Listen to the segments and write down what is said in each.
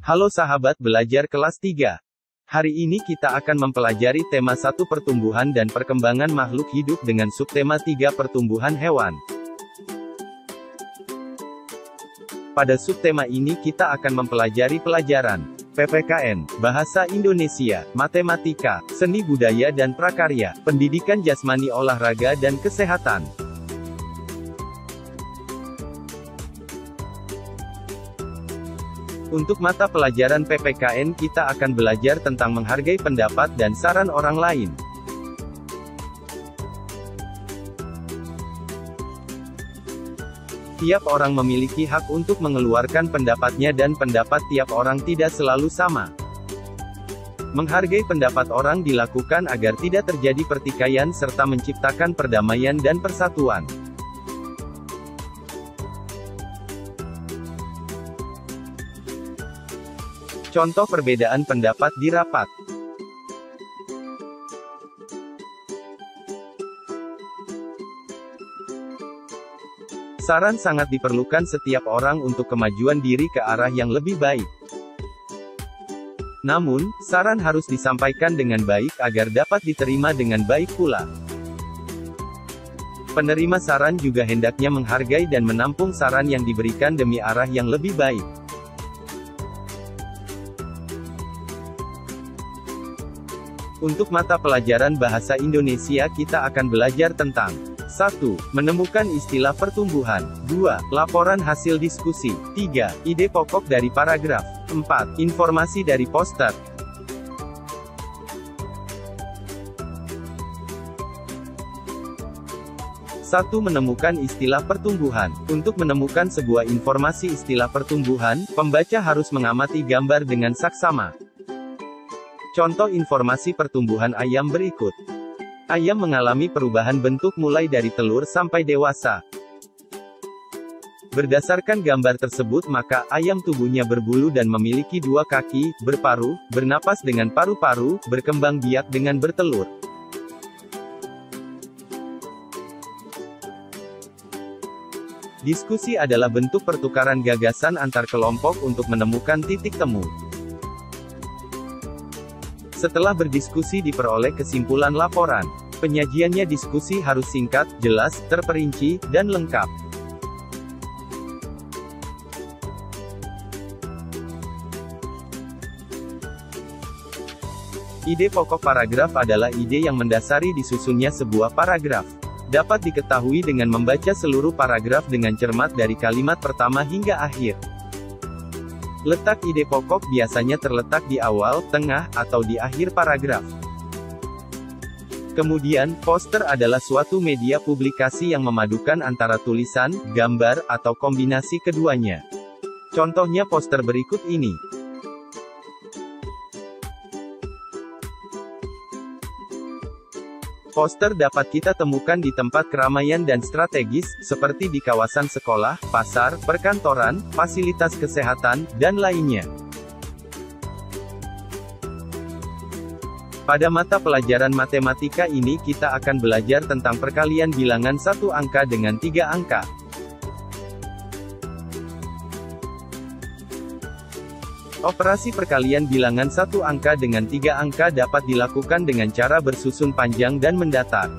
Halo sahabat belajar kelas 3. Hari ini kita akan mempelajari tema 1 pertumbuhan dan perkembangan makhluk hidup dengan subtema 3 pertumbuhan hewan. Pada subtema ini kita akan mempelajari pelajaran PPKN, Bahasa Indonesia, Matematika, Seni Budaya dan Prakarya, Pendidikan Jasmani Olahraga dan Kesehatan. Untuk mata pelajaran PPKN kita akan belajar tentang menghargai pendapat dan saran orang lain. Tiap orang memiliki hak untuk mengeluarkan pendapatnya dan pendapat tiap orang tidak selalu sama. Menghargai pendapat orang dilakukan agar tidak terjadi pertikaian serta menciptakan perdamaian dan persatuan. Contoh perbedaan pendapat di rapat. Saran sangat diperlukan setiap orang untuk kemajuan diri ke arah yang lebih baik. Namun, saran harus disampaikan dengan baik agar dapat diterima dengan baik pula. Penerima saran juga hendaknya menghargai dan menampung saran yang diberikan demi arah yang lebih baik. Untuk mata pelajaran Bahasa Indonesia kita akan belajar tentang 1. Menemukan istilah pertumbuhan. 2. Laporan hasil diskusi. 3. Ide pokok dari paragraf. 4. Informasi dari poster. 1. Menemukan istilah pertumbuhan. Untuk menemukan sebuah informasi istilah pertumbuhan, pembaca harus mengamati gambar dengan saksama. Contoh informasi pertumbuhan ayam berikut. Ayam mengalami perubahan bentuk mulai dari telur sampai dewasa. Berdasarkan gambar tersebut maka, ayam tubuhnya berbulu dan memiliki 2 kaki, berparuh, bernapas dengan paru-paru, berkembang biak dengan bertelur. Diskusi adalah bentuk pertukaran gagasan antar kelompok untuk menemukan titik temu. Setelah berdiskusi diperoleh kesimpulan laporan. Penyajiannya diskusi harus singkat, jelas, terperinci, dan lengkap. Ide pokok paragraf adalah ide yang mendasari disusunnya sebuah paragraf. Dapat diketahui dengan membaca seluruh paragraf dengan cermat dari kalimat pertama hingga akhir. Letak ide pokok biasanya terletak di awal, tengah, atau di akhir paragraf. Kemudian, poster adalah suatu media publikasi yang memadukan antara tulisan, gambar, atau kombinasi keduanya. Contohnya poster berikut ini. Poster dapat kita temukan di tempat keramaian dan strategis, seperti di kawasan sekolah, pasar, perkantoran, fasilitas kesehatan, dan lainnya. Pada mata pelajaran matematika ini kita akan belajar tentang perkalian bilangan 1 angka dengan 3 angka. Operasi perkalian bilangan 1 angka dengan 3 angka dapat dilakukan dengan cara bersusun panjang dan mendatar.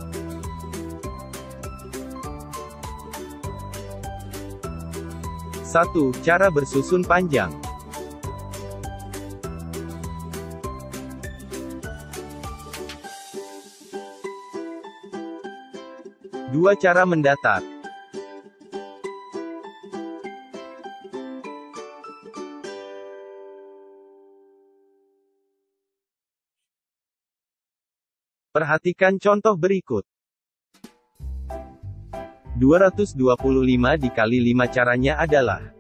Satu, cara bersusun panjang. 2. Cara mendatar. 'Perhatikan contoh berikut. 225 dikali 5 caranya adalah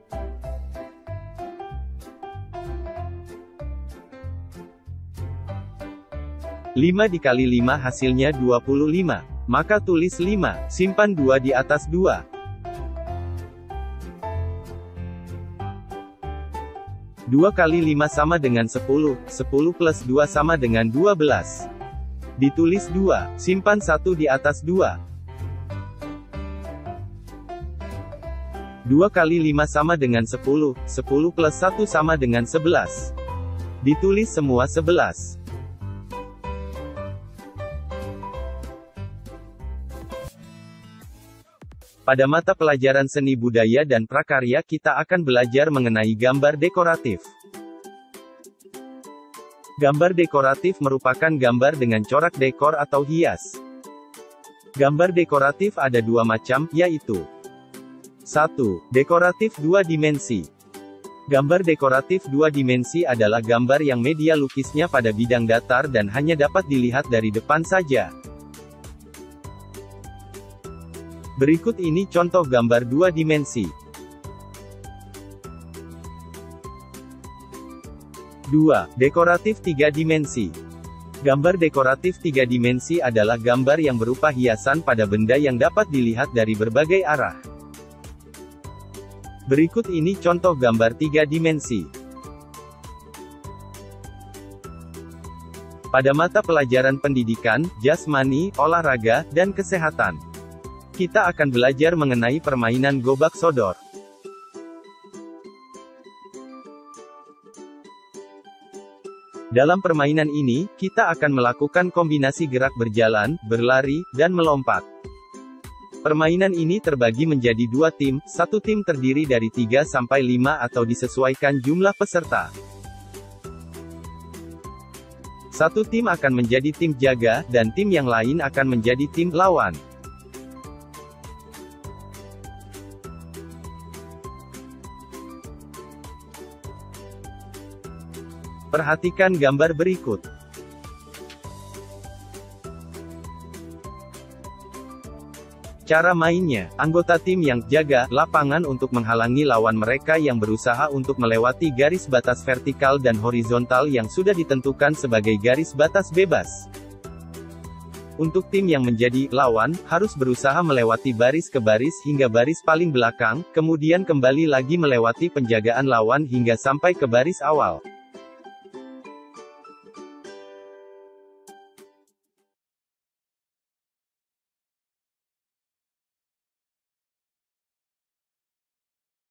5 dikali 5 hasilnya 25. Maka tulis 5, simpan 2 di atas 2. 2 kali 5 sama dengan 10, 10 plus 2 sama dengan 12. Ditulis 2, simpan 1 di atas 2. 2 kali 5 sama dengan 10, 10 plus 1 sama dengan 11. Ditulis semua 11. Pada mata pelajaran seni budaya dan prakarya kita akan belajar mengenai gambar dekoratif. Gambar dekoratif merupakan gambar dengan corak dekor atau hias. Gambar dekoratif ada dua macam, yaitu 1. Dekoratif dua dimensi. Gambar dekoratif dua dimensi adalah gambar yang media lukisnya pada bidang datar dan hanya dapat dilihat dari depan saja. Berikut ini contoh gambar dua dimensi. 2. Dekoratif tiga dimensi. Gambar dekoratif tiga dimensi adalah gambar yang berupa hiasan pada benda yang dapat dilihat dari berbagai arah. Berikut ini contoh gambar tiga dimensi. Pada mata pelajaran pendidikan, jasmani, olahraga, dan kesehatan, kita akan belajar mengenai permainan gobak sodor. Dalam permainan ini, kita akan melakukan kombinasi gerak berjalan, berlari, dan melompat. Permainan ini terbagi menjadi dua tim, satu tim terdiri dari 3 sampai 5 atau disesuaikan jumlah peserta. Satu tim akan menjadi tim jaga, dan tim yang lain akan menjadi tim lawan. Perhatikan gambar berikut. Cara mainnya, anggota tim yang jaga lapangan untuk menghalangi lawan mereka yang berusaha untuk melewati garis batas vertikal dan horizontal yang sudah ditentukan sebagai garis batas bebas. Untuk tim yang menjadi lawan, harus berusaha melewati baris ke baris hingga baris paling belakang, kemudian kembali lagi melewati penjagaan lawan hingga sampai ke baris awal.